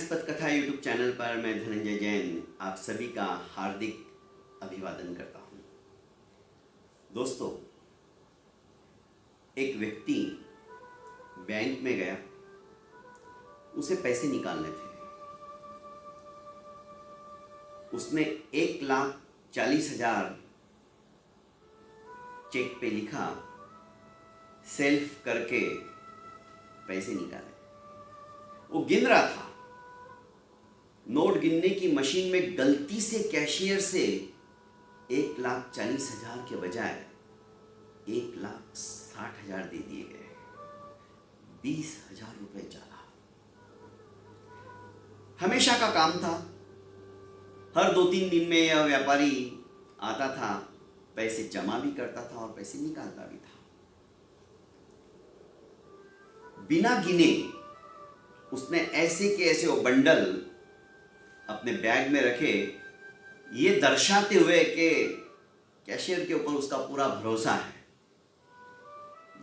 विज्ञानस्पद कथा YouTube channel पर मैं धनंजय जैन आप सभी का हार्दिक अभिवादन करता हूँ। दोस्तों, एक व्यक्ति बैंक में गया, उसे पैसे निकालने थे। उसने 1,40,000 चेक पे लिखा, सेल्फ करके पैसे निकाले। वो गिन रहा था, नोट गिनने की मशीन में गलती से कैशियर से 1,40,000 के बजाय 1,60,000 दे दिए गए। 20,000 रुपए चला। हमेशा का काम था, हर 2-3 दिन में यह व्यापारी आता था, पैसे जमा भी करता था और पैसे निकालता भी था। बिना गिने उसने ऐसे के ऐसे वो बंडल अपने बैग में रखे, ये दर्शाते हुए कि कैशियर के ऊपर उसका पूरा भरोसा है,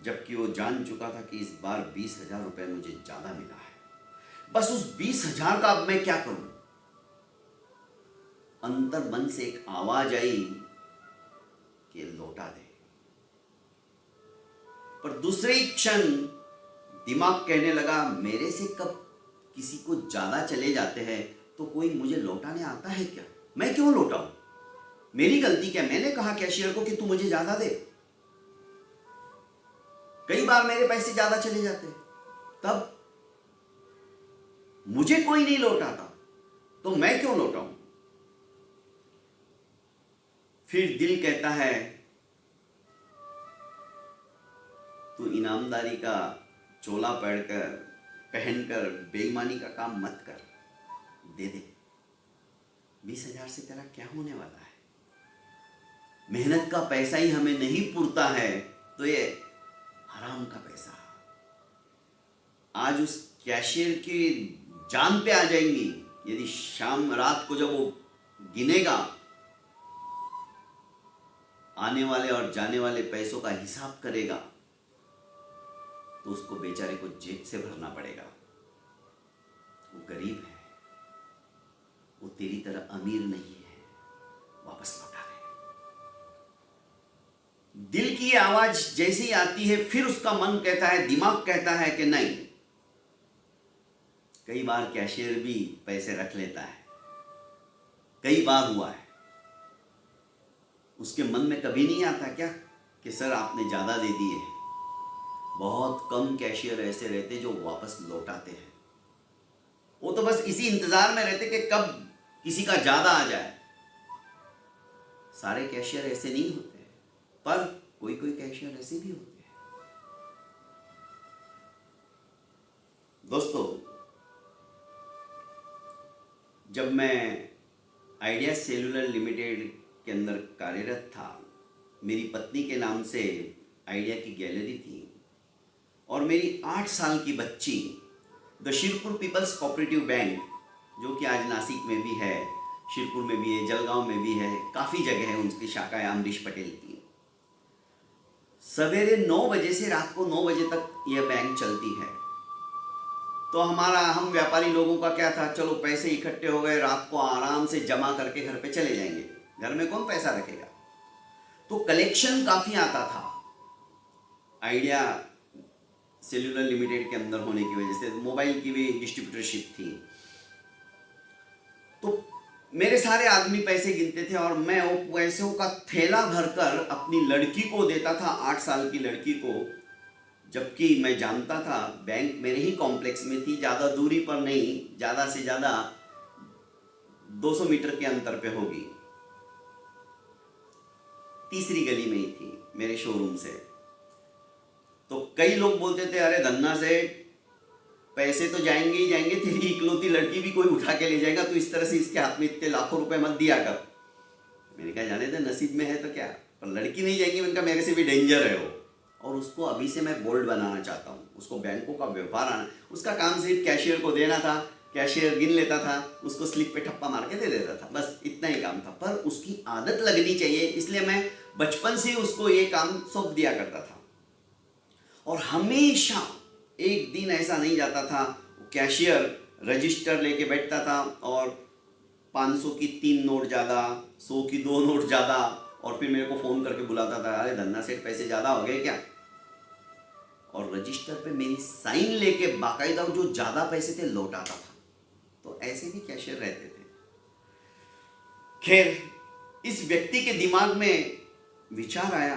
जबकि वो जान चुका था कि इस बार 20,000 रुपए मुझे ज्यादा मिला है। बस उस 20,000 का अब मैं क्या करूं? अंतर मन से एक आवाज आई कि लौटा दे। पर दूसरे ही क्षण दिमाग कहने लगा, मेरे से कब किसी को ज्यादा चले जाते हैं तो कोई मुझे लौटाने आता है क्या? मैं क्यों लौटाऊं? मेरी गलती क्या? मैंने कहा कैशियर को कि तू मुझे ज्यादा दे। कई बार मेरे पैसे ज्यादा चले जाते, तब मुझे कोई नहीं लौटाता तो मैं क्यों लौटाऊं? फिर दिल कहता है, तू ईमानदारी का चोला पहनकर बेईमानी का काम मत कर, दे दे। 20,000 से तेरा क्या होने वाला है? मेहनत का पैसा ही हमें नहीं पुरता है तो ये हराम का पैसा। आज उस कैशियर की जान पे आ जाएंगी। यदि शाम रात को जब वो गिनेगा, आने वाले और जाने वाले पैसों का हिसाब करेगा, तो उसको बेचारे को जेब से भरना पड़ेगा। वो गरीब है, वो तेरी तरह अमीर नहीं है, वापस लौटा दे। दिल की आवाज जैसे ही आती है, फिर उसका मन कहता है, दिमाग कहता है कि नहीं। कई बार कैशियर भी पैसे रख लेता है, कई बार हुआ है। उसके मन में कभी नहीं आता क्या कि सर आपने ज्यादा दे दिए? बहुत कम कैशियर ऐसे रहते जो वापस लौटाते हैं। वो तो बस इसी इंतजार में रहते कि कब किसी का ज्यादा आ जाए। सारे कैशियर ऐसे नहीं होते, पर कोई कोई कैशियर ऐसे भी होते हैं। दोस्तों, जब मैं आइडिया सेलुलर लिमिटेड के अंदर कार्यरत था, मेरी पत्नी के नाम से आइडिया की गैलरी थी और मेरी 8 साल की बच्ची the Shirpur people's cooperative bank, जो कि आज नासिक में भी है, शिरपुर में भी है, जलगांव में भी है, काफ़ी जगह है उनकी शाखा है, अमरीश पटेल की। सवेरे 9 बजे से रात को 9 बजे तक यह बैंक चलती है। तो हम व्यापारी लोगों का क्या था, चलो पैसे इकट्ठे हो गए, रात को आराम से जमा करके घर पे चले जाएंगे, घर में कौन पैसा रखेगा। तो कलेक्शन काफ़ी आता था आइडिया सेल्यूलर लिमिटेड के अंदर होने की वजह से। मोबाइल की भी डिस्ट्रीब्यूटरशिप थी, तो मेरे सारे आदमी पैसे गिनते थे और मैं वो पैसों का थैला भरकर अपनी लड़की को देता था, 8 साल की लड़की को। जबकि मैं जानता था बैंक मेरे ही कॉम्प्लेक्स में थी, ज़्यादा दूरी पर नहीं, ज़्यादा से ज़्यादा 200 मीटर के अंतर पे होगी, तीसरी गली में ही थी मेरे शोरूम से। तो कई लोग बोलते थे, अरे धन्ना से पैसे तो जाएंगे ही जाएंगे, तेरी इकलौती लड़की भी कोई उठा के ले जाएगा, तो इस तरह से इसके हाथ में इतने लाखों रुपए मत दिया कर। मैंने कहा जाने दे, नसीब में है तो क्या, पर लड़की नहीं जाएगी। मैंने कहा मेरे से भी डेंजर है वो, और उसको अभी से मैं बोल्ड बनाना चाहता हूँ। उसको बैंकों का व्यवहार आना, उसका काम सिर्फ कैशियर को देना था, कैशियर गिन लेता था, उसको स्लिप पे ठप्पा मार के दे देता था, बस इतना ही काम था। पर उसकी आदत लगनी चाहिए, इसलिए मैं बचपन से उसको ये काम सौंप दिया करता था। और हमेशा एक दिन ऐसा नहीं जाता था कैशियर रजिस्टर लेके बैठता था और 500 की 3 नोट ज़्यादा, 100 की 2 नोट ज़्यादा, और फिर मेरे को फ़ोन करके बुलाता था, अरे धन्ना सेठ पैसे ज़्यादा हो गए क्या? और रजिस्टर पे मेरी साइन लेके बाकायदा जो ज़्यादा पैसे थे लौटाता था। तो ऐसे भी कैशियर रहते थे। खैर, इस व्यक्ति के दिमाग में विचार आया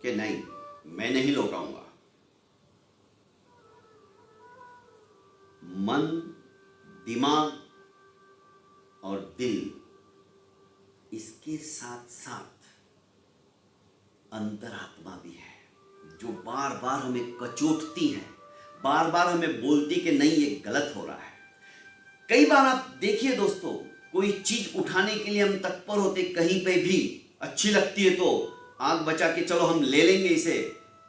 कि नहीं, मैं नहीं लौटाऊंगा। मन, दिमाग और दिल, इसके साथ साथ अंतरात्मा भी है, जो बार बार हमें कचोटती है, बार बार हमें बोलती कि नहीं ये गलत हो रहा है। कई बार आप देखिए दोस्तों, कोई चीज उठाने के लिए हम तत्पर होते, कहीं पे भी अच्छी लगती है तो आंख बचा के चलो हम ले लेंगे इसे,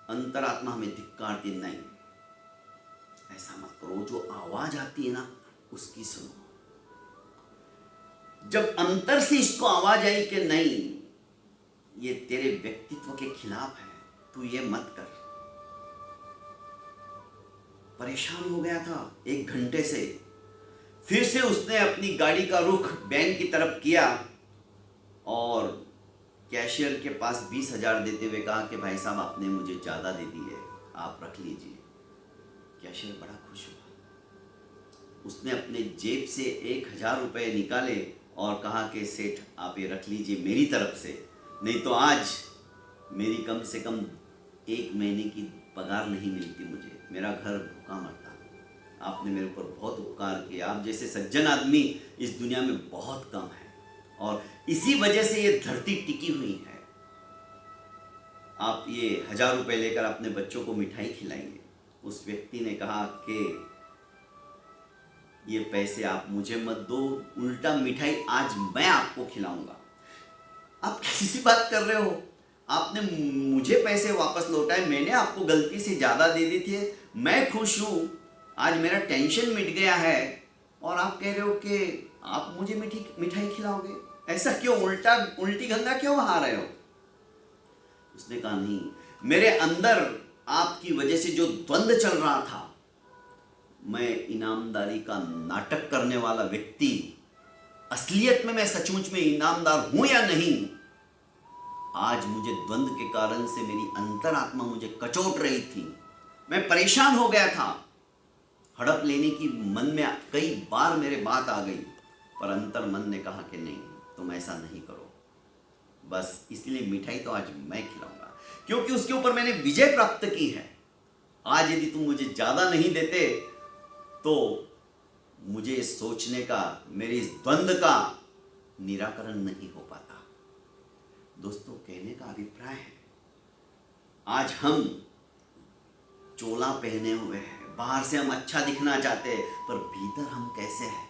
अंतरात्मा हमें धिक्कारती, नहीं ऐसा मत करो। जो आवाज आती है ना उसकी सुनो। जब अंतर से इसको आवाज आई कि नहीं ये तेरे व्यक्तित्व के खिलाफ है, तू ये मत कर, परेशान हो गया था 1 घंटे से। फिर से उसने अपनी गाड़ी का रुख बैंक की तरफ किया और कैशियर के पास 20,000 देते हुए कहा कि भाई साहब आपने मुझे ज़्यादा दे दी है, आप रख लीजिए। कैशियर बड़ा खुश हुआ। उसने अपने जेब से 1,000 रुपये निकाले और कहा कि सेठ आप ये रख लीजिए मेरी तरफ से, नहीं तो आज मेरी कम से कम 1 महीने की पगार नहीं मिलती मुझे, मेरा घर भूखा मरता। आपने मेरे ऊपर बहुत उपकार किया, आप जैसे सज्जन आदमी इस दुनिया में बहुत कम है और इसी वजह से ये धरती टिकी हुई है। आप ये 1,000 रुपये लेकर अपने बच्चों को मिठाई खिलाएंगे। उस व्यक्ति ने कहा कि ये पैसे आप मुझे मत दो, उल्टा मिठाई आज मैं आपको खिलाऊंगा। आप कैसी बात कर रहे हो? आपने मुझे पैसे वापस लौटाए, मैंने आपको गलती से ज़्यादा दे दी थी, मैं खुश हूँ, आज मेरा टेंशन मिट गया है और आप कह रहे हो कि आप मुझे मिठाई खिलाओगे? ऐसा क्यों? उल्टी गंगा क्यों बहा रहे हो? उसने कहा नहीं, मेरे अंदर आपकी वजह से जो द्वंद्व चल रहा था, मैं ईमानदारी का नाटक करने वाला व्यक्ति, असलियत में मैं सचमुच में ईमानदार हूं या नहीं, आज मुझे द्वंद्व के कारण से मेरी अंतरात्मा मुझे कचोट रही थी, मैं परेशान हो गया था। हड़प लेने की मन में कई बार मेरे बात आ गई, पर अंतर मन ने कहा कि नहीं तुम ऐसा नहीं करो, बस इसलिए मिठाई तो आज मैं खिलाऊंगा, क्योंकि उसके ऊपर मैंने विजय प्राप्त की है। आज यदि तुम मुझे ज़्यादा नहीं देते तो मुझे सोचने का, मेरे इस द्वंद्व का निराकरण नहीं हो पाता। दोस्तों, कहने का अभिप्राय है, आज हम चोला पहने हुए हैं, बाहर से हम अच्छा दिखना चाहते हैं, पर भीतर हम कैसे हैं,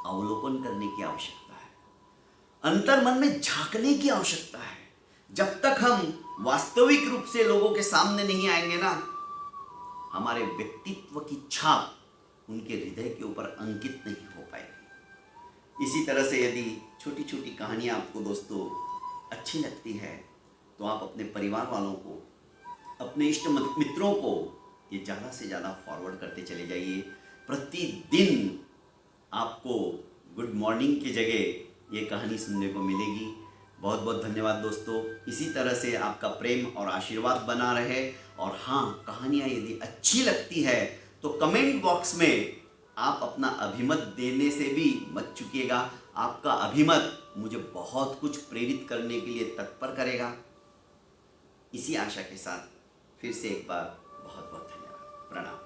अवलोकन करने की आवश्यकता है, अंतर मन में झांकने की आवश्यकता है। जब तक हम वास्तविक रूप से लोगों के सामने नहीं आएंगे ना, हमारे व्यक्तित्व की छाप उनके हृदय के ऊपर अंकित नहीं हो पाएगी। इसी तरह से यदि छोटी छोटी कहानियाँ आपको दोस्तों अच्छी लगती है तो आप अपने परिवार वालों को, अपने इष्ट मित्रों को ये ज़्यादा से ज़्यादा फॉरवर्ड करते चले जाइए। प्रतिदिन आपको गुड मॉर्निंग की जगह ये कहानी सुनने को मिलेगी। बहुत बहुत धन्यवाद दोस्तों। इसी तरह से आपका प्रेम और आशीर्वाद बना रहे। और हाँ, कहानियाँ यदि अच्छी लगती है तो कमेंट बॉक्स में आप अपना अभिमत देने से भी मत चूकिएगा। आपका अभिमत मुझे बहुत कुछ प्रेरित करने के लिए तत्पर करेगा। इसी आशा के साथ फिर से एक बार बहुत बहुत धन्यवाद। प्रणाम।